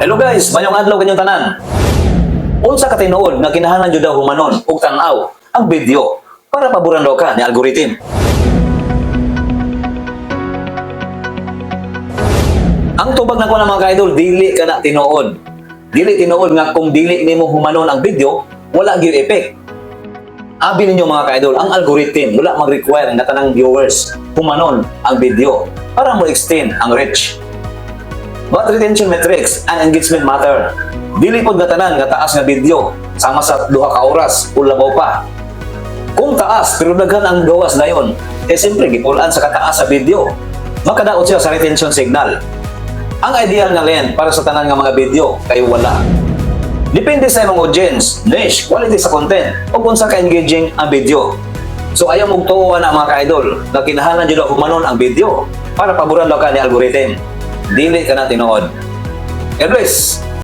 Hello guys, mayong adlaw kanyang tanan. Unsa ka tinuod nga kinahanglan jud daw humanon ug tan-aw ang video para paboran daw ka ni algorithm. Ang tubag na ko ng mga ka-idol, dili ka na tinuod. Dili tinuod nga kung dili nimo humanon ang video, wala gyud effect. Abi ninyo mga ka-idol, ang algorithm wala mag-require nga tanang viewers humanon ang video para mo extend ang reach. But retention metrics and engagement matter. Dili pod nga tanan nga taas nga video sama sa 2 ka oras o labaw pa. Kung taas pero daghan ang gawas dayon, siyempre gipulaan sa kataas sa video. Makadaot siya sa retention signal. Ang ideal nga length para sa tanan nga mga video kay wala. Depende sa imong audience, niche, quality sa content, o kung sa ka-engaging ang video. So ayaw mong tuwa na mga ka-idol na kinahanglan jud humanon ang video para paboran daw ka ni algorithm. Dili ka na tinuod. Anyways,